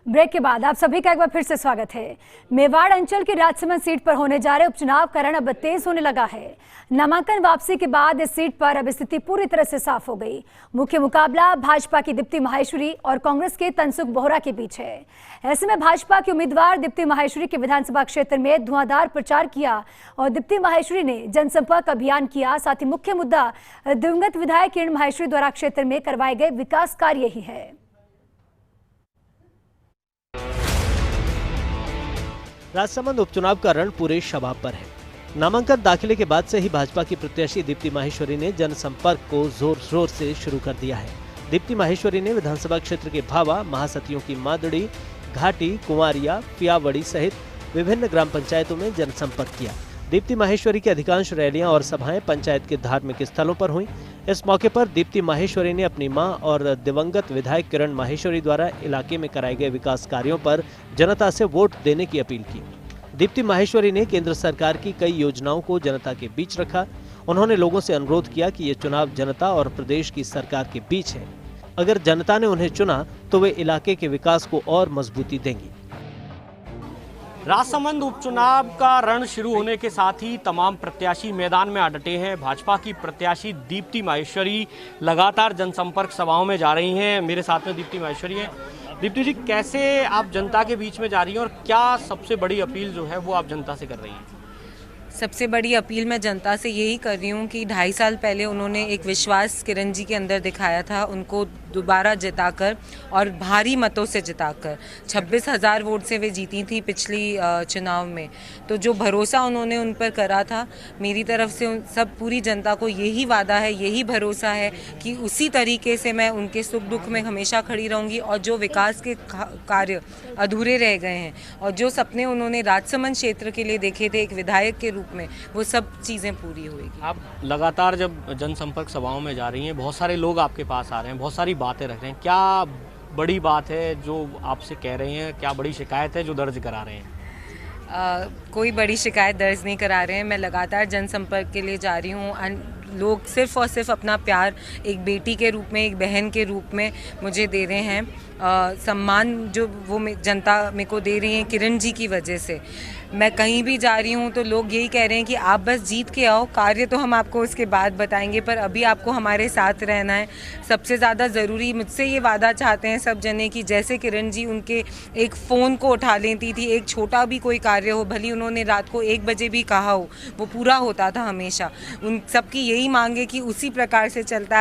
Break के बाद आप सभी का एक बार फिर से स्वागत है। मेवाड़ अंचल की राजसमंद सीट पर होने जा रहे उपचुनाव का रण अब तेज होने लगा है। नामांकन वापसी के बाद इस सीट पर अब स्थिति पूरी तरह से साफ हो गई। मुख्य मुकाबला भाजपा की दीप्ति माहेश्वरी और कांग्रेस के तनसुख बोहरा के बीच है। ऐसे में भाजपा की उम्मीदवार दीप्ति माहेश्वरी के विधानसभा क्षेत्र में धुआंधार प्रचार किया और दीप्ति माहेश्वरी ने जनसंपर्क अभियान किया। साथ ही मुख्य मुद्दा दिवंगत विधायक किरण माहेश्वरी द्वारा क्षेत्र में करवाए गए विकास कार्य ही है। राजसमंद उपचुनाव का रण पूरे शबाब पर है। नामांकन दाखिले के बाद से ही भाजपा की प्रत्याशी दीप्ति माहेश्वरी ने जनसंपर्क को जोर शोर से शुरू कर दिया है। दीप्ति माहेश्वरी ने विधानसभा क्षेत्र के भावा, महासतियों की मादड़ी, घाटी, कुंवारिया, पियावड़ी सहित विभिन्न ग्राम पंचायतों में जनसंपर्क किया। दीप्ति माहेश्वरी की अधिकांश रैलियां और सभाएं पंचायत के धार्मिक स्थलों पर हुई। इस मौके पर दीप्ति माहेश्वरी ने अपनी मां और दिवंगत विधायक किरण माहेश्वरी द्वारा इलाके में कराए गए विकास कार्यों पर जनता से वोट देने की अपील की। दीप्ति माहेश्वरी ने केंद्र सरकार की कई योजनाओं को जनता के बीच रखा। उन्होंने लोगों से अनुरोध किया कि ये चुनाव जनता और प्रदेश की सरकार के बीच है। अगर जनता ने उन्हें चुना तो वे इलाके के विकास को और मजबूती देंगी। राजसमंद उपचुनाव का रण शुरू होने के साथ ही तमाम प्रत्याशी मैदान में आ डटे हैं। भाजपा की प्रत्याशी दीप्ति माहेश्वरी लगातार जनसंपर्क सभाओं में जा रही हैं। मेरे साथ में दीप्ति माहेश्वरी हैं। दीप्ति जी, कैसे आप जनता के बीच में जा रही हैं और क्या सबसे बड़ी अपील जो है वो आप जनता से कर रही हैं? सबसे बड़ी अपील मैं जनता से यही कर रही हूँ कि 2.5 साल पहले उन्होंने एक विश्वास किरण जी के अंदर दिखाया था, उनको दोबारा जिताकर और भारी मतों से जिताकर 26,000 वोट से वे जीती थी पिछली चुनाव में। तो जो भरोसा उन्होंने उन पर करा था, मेरी तरफ से सब पूरी जनता को यही वादा है, यही भरोसा है कि उसी तरीके से मैं उनके सुख दुख में हमेशा खड़ी रहूँगी। और जो विकास के कार्य अधूरे रह गए हैं और जो सपने उन्होंने राजसमंद क्षेत्र के लिए देखे थे एक विधायक के रूप में, वो सब चीज़ें पूरी होगी। आप लगातार जब जनसंपर्क सभाओं में जा रही हैं, बहुत सारे लोग आपके पास आ रहे हैं, बहुत सारी बातें रख रहे हैं। क्या बड़ी बात है जो आपसे कह रहे हैं? क्या बड़ी शिकायत है जो दर्ज करा रहे हैं? कोई बड़ी शिकायत दर्ज नहीं करा रहे हैं। मैं लगातार जनसंपर्क के लिए जा रही हूँ। लोग सिर्फ और सिर्फ अपना प्यार एक बेटी के रूप में, एक बहन के रूप में मुझे दे रहे हैं। सम्मान जो वो जनता मेरे को दे रही है किरण जी की वजह से। मैं कहीं भी जा रही हूँ तो लोग यही कह रहे हैं कि आप बस जीत के आओ, कार्य तो हम आपको उसके बाद बताएंगे, पर अभी आपको हमारे साथ रहना है। सबसे ज़्यादा ज़रूरी मुझसे ये वादा चाहते हैं सब जने कि जैसे किरण जी उनके एक फ़ोन को उठा लेती थी, एक छोटा भी कोई कार्य हो, भली उन्होंने रात को 1 बजे भी कहा हो, वो पूरा होता था हमेशा। उन सबकी यही मांग है कि उसी प्रकार से चलता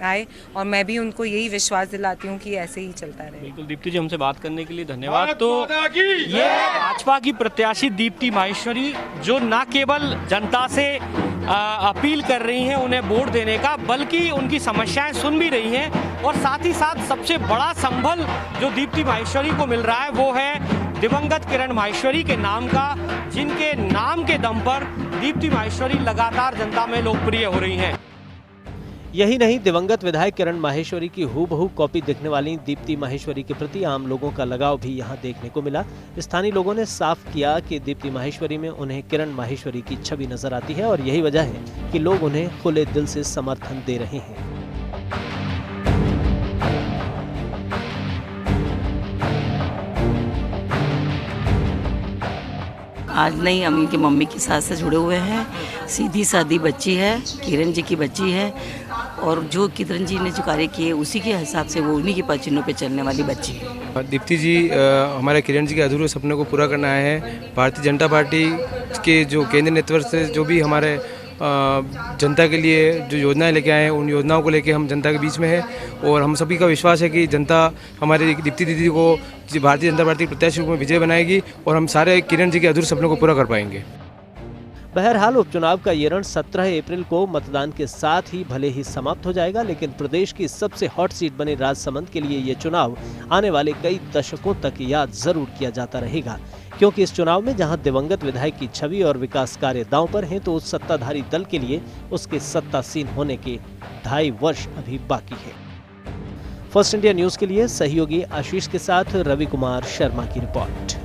आए और मैं भी उनको यही विश्वास दिलाती हूँ कि ऐसे ही चलता रहे। बिल्कुल दीप्ति जी, हमसे बात करने के लिए धन्यवाद। तो ये भाजपा की प्रत्याशी दीप्ति माहेश्वरी जो न केवल जनता से अपील कर रही हैं उन्हें वोट देने का, बल्कि उनकी समस्याएं सुन भी रही हैं। और साथ ही साथ सबसे बड़ा संबल जो दीप्ति माहेश्वरी को मिल रहा है वो है दिवंगत किरण माहेश्वरी के नाम का, जिनके नाम के दम पर दीप्ति माहेश्वरी लगातार जनता में लोकप्रिय हो रही हैं। यही नहीं, दिवंगत विधायक किरण माहेश्वरी की हूबहू कॉपी दिखने वाली दीप्ति माहेश्वरी के प्रति आम लोगों का लगाव भी यहां देखने को मिला। स्थानीय लोगों ने साफ किया कि दीप्ति माहेश्वरी में उन्हें किरण माहेश्वरी की छवि नजर आती है और यही वजह है कि लोग उन्हें खुले दिल से समर्थन दे रहे हैं। आज नहीं, हम इनकी मम्मी के साथ से जुड़े हुए हैं। सीधी सादी बच्ची है, किरण जी की बच्ची है और जो किरण जी ने जो कार्य किए उसी के हिसाब से वो उन्हीं के पचिनों पे चलने वाली बच्ची है। दीप्ति जी हमारे किरण जी के अधूरे सपने को पूरा करना है। भारतीय जनता पार्टी के जो केंद्रीय नेतृत्व से जो भी हमारे जनता के लिए जो योजनाएं लेके आए हैं, उन योजनाओं को लेके हम जनता के बीच में है और हम सभी का विश्वास है कि जनता हमारे दीप्ति दीदी को भारतीय जनता पार्टी के प्रत्याशी में विजय बनाएगी और हम सारे किरण जी के अधूरे सपनों को पूरा कर पाएंगे। बहरहाल उपचुनाव का ये रण 17 अप्रैल को मतदान के साथ ही भले ही समाप्त हो जाएगा, लेकिन प्रदेश की सबसे हॉट सीट बने राजसमंद के लिए ये चुनाव आने वाले कई दशकों तक याद जरूर किया जाता रहेगा। क्योंकि इस चुनाव में जहां दिवंगत विधायक की छवि और विकास कार्य दांव पर हैं, तो उस सत्ताधारी दल के लिए उसके सत्तासीन होने के 2.5 वर्ष अभी बाकी है। फर्स्ट इंडिया न्यूज के लिए सहयोगी आशीष के साथ रवि कुमार शर्मा की रिपोर्ट।